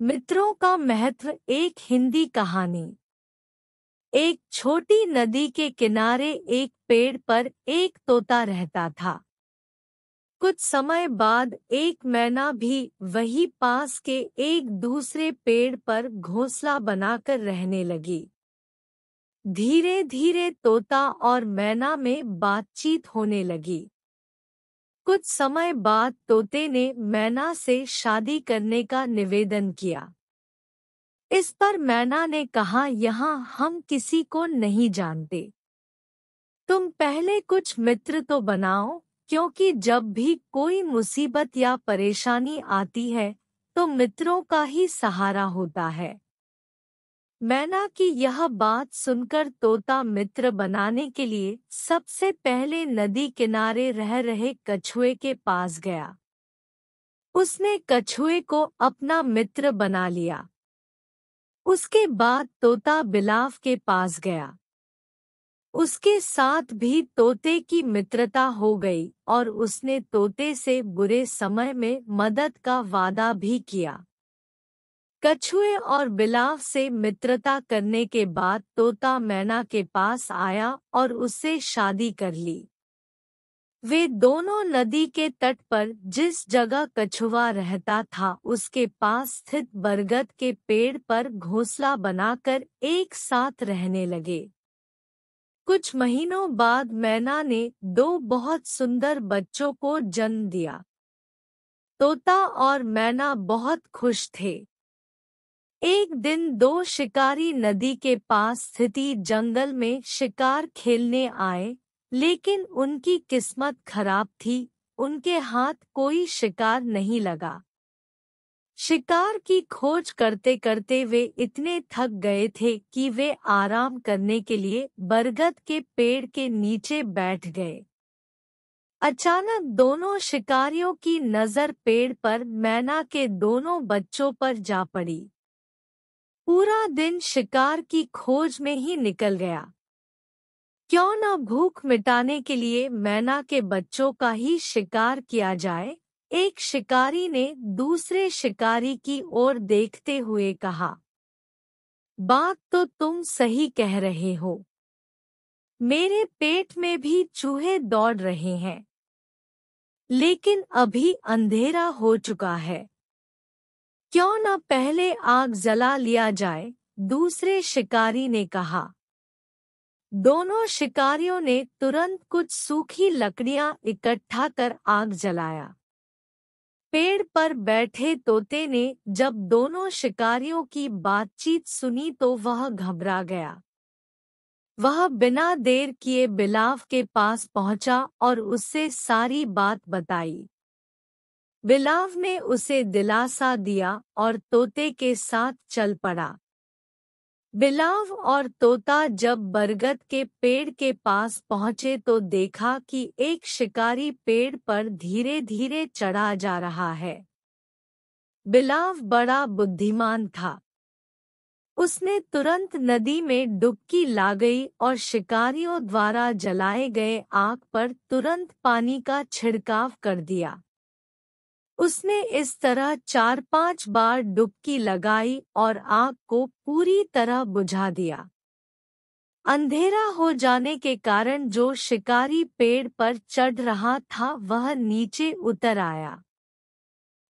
मित्रों का महत्व। एक हिंदी कहानी। एक छोटी नदी के किनारे एक पेड़ पर एक तोता रहता था। कुछ समय बाद एक मैना भी वही पास के एक दूसरे पेड़ पर घोंसला बनाकर रहने लगी। धीरे धीरे तोता और मैना में बातचीत होने लगी। कुछ समय बाद तोते ने मैना से शादी करने का निवेदन किया। इस पर मैना ने कहा, यहाँ हम किसी को नहीं जानते। तुम पहले कुछ मित्र तो बनाओ, क्योंकि जब भी कोई मुसीबत या परेशानी आती है तो मित्रों का ही सहारा होता है। मैना की यह बात सुनकर तोता मित्र बनाने के लिए सबसे पहले नदी किनारे रह रहे कछुए के पास गया। उसने कछुए को अपना मित्र बना लिया। उसके बाद तोता बिलाव के पास गया। उसके साथ भी तोते की मित्रता हो गई और उसने तोते से बुरे समय में मदद का वादा भी किया। कछुए और बिलाव से मित्रता करने के बाद तोता मैना के पास आया और उससे शादी कर ली। वे दोनों नदी के तट पर जिस जगह कछुआ रहता था उसके पास स्थित बरगद के पेड़ पर घोंसला बनाकर एक साथ रहने लगे। कुछ महीनों बाद मैना ने दो बहुत सुंदर बच्चों को जन्म दिया। तोता और मैना बहुत खुश थे। एक दिन दो शिकारी नदी के पास स्थिति जंगल में शिकार खेलने आए, लेकिन उनकी किस्मत खराब थी। उनके हाथ कोई शिकार नहीं लगा। शिकार की खोज करते करते वे इतने थक गए थे कि वे आराम करने के लिए बरगद के पेड़ के नीचे बैठ गए। अचानक दोनों शिकारियों की नजर पेड़ पर मैना के दोनों बच्चों पर जा पड़ी। पूरा दिन शिकार की खोज में ही निकल गया। क्यों न भूख मिटाने के लिए मैना के बच्चों का ही शिकार किया जाए। एक शिकारी ने दूसरे शिकारी की ओर देखते हुए कहा, बात तो तुम सही कह रहे हो। मेरे पेट में भी चूहे दौड़ रहे हैं, लेकिन अभी अंधेरा हो चुका है। क्यों न पहले आग जला लिया जाए, दूसरे शिकारी ने कहा। दोनों शिकारियों ने तुरंत कुछ सूखी लकड़ियां इकट्ठा कर आग जलाया। पेड़ पर बैठे तोते ने जब दोनों शिकारियों की बातचीत सुनी तो वह घबरा गया। वह बिना देर किए बिलाव के पास पहुंचा और उससे सारी बात बताई। बिलाव ने उसे दिलासा दिया और तोते के साथ चल पड़ा। बिलाव और तोता जब बरगद के पेड़ के पास पहुंचे तो देखा कि एक शिकारी पेड़ पर धीरे धीरे चढ़ा जा रहा है। बिलाव बड़ा बुद्धिमान था। उसने तुरंत नदी में डुबकी लगाई और शिकारियों द्वारा जलाए गए आग पर तुरंत पानी का छिड़काव कर दिया। उसने इस तरह 4-5 बार डुबकी लगाई और आग को पूरी तरह बुझा दिया। अंधेरा हो जाने के कारण जो शिकारी पेड़ पर चढ़ रहा था वह नीचे उतर आया।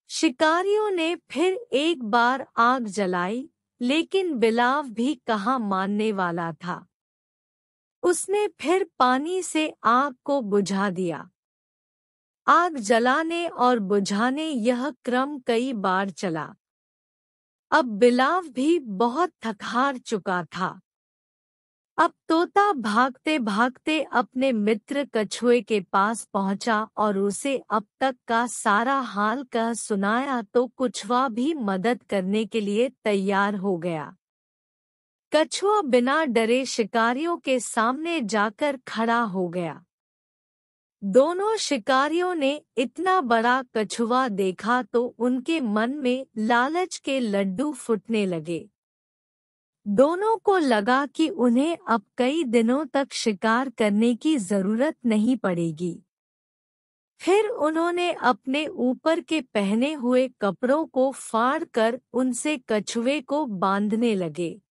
शिकारियों ने फिर एक बार आग जलाई, लेकिन बिलाव भी कहाँ मानने वाला था। उसने फिर पानी से आग को बुझा दिया। आग जलाने और बुझाने यह क्रम कई बार चला। अब बिलाव भी बहुत थक हार चुका था। अब तोता भागते भागते अपने मित्र कछुए के पास पहुंचा और उसे अब तक का सारा हाल कह सुनाया तो कछुआ भी मदद करने के लिए तैयार हो गया। कछुआ बिना डरे शिकारियों के सामने जाकर खड़ा हो गया। दोनों शिकारियों ने इतना बड़ा कछुआ देखा तो उनके मन में लालच के लड्डू फूटने लगे। दोनों को लगा कि उन्हें अब कई दिनों तक शिकार करने की जरूरत नहीं पड़ेगी। फिर उन्होंने अपने ऊपर के पहने हुए कपड़ों को फाड़कर उनसे कछुए को बांधने लगे।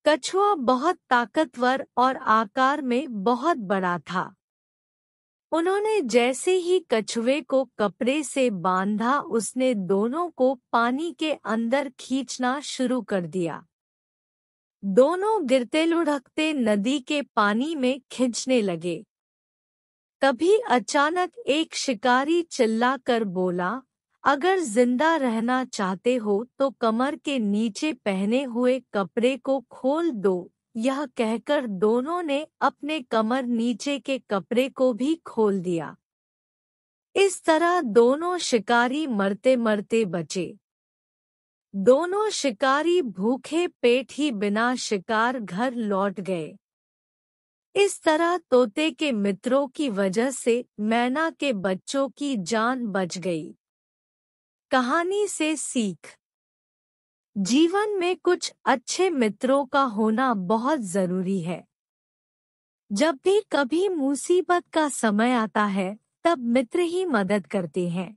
कछुआ बहुत ताकतवर और आकार में बहुत बड़ा था। उन्होंने जैसे ही कछुए को कपड़े से बांधा, उसने दोनों को पानी के अंदर खींचना शुरू कर दिया। दोनों गिरते लुढ़कते नदी के पानी में खिंचने लगे। तभी अचानक एक शिकारी चिल्लाकर बोला, अगर जिंदा रहना चाहते हो तो कमर के नीचे पहने हुए कपड़े को खोल दो। यह कहकर दोनों ने अपने कमर नीचे के कपड़े को भी खोल दिया। इस तरह दोनों शिकारी मरते मरते बचे। दोनों शिकारी भूखे पेट ही बिना शिकार घर लौट गए। इस तरह तोते के मित्रों की वजह से मैना के बच्चों की जान बच गई। कहानी से सीख। जीवन में कुछ अच्छे मित्रों का होना बहुत जरूरी है। जब भी कभी मुसीबत का समय आता है, तब मित्र ही मदद करते हैं।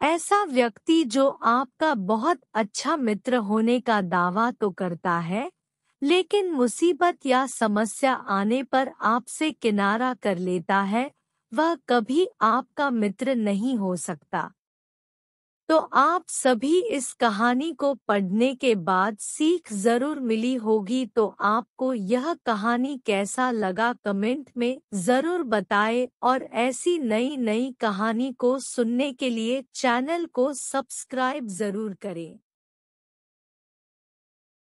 ऐसा व्यक्ति जो आपका बहुत अच्छा मित्र होने का दावा तो करता है, लेकिन मुसीबत या समस्या आने पर आपसे किनारा कर लेता है, वह कभी आपका मित्र नहीं हो सकता। तो आप सभी इस कहानी को पढ़ने के बाद सीख जरूर मिली होगी। तो आपको यह कहानी कैसा लगा कमेंट में जरूर बताएं, और ऐसी नई नई कहानी को सुनने के लिए चैनल को सब्सक्राइब जरूर करें।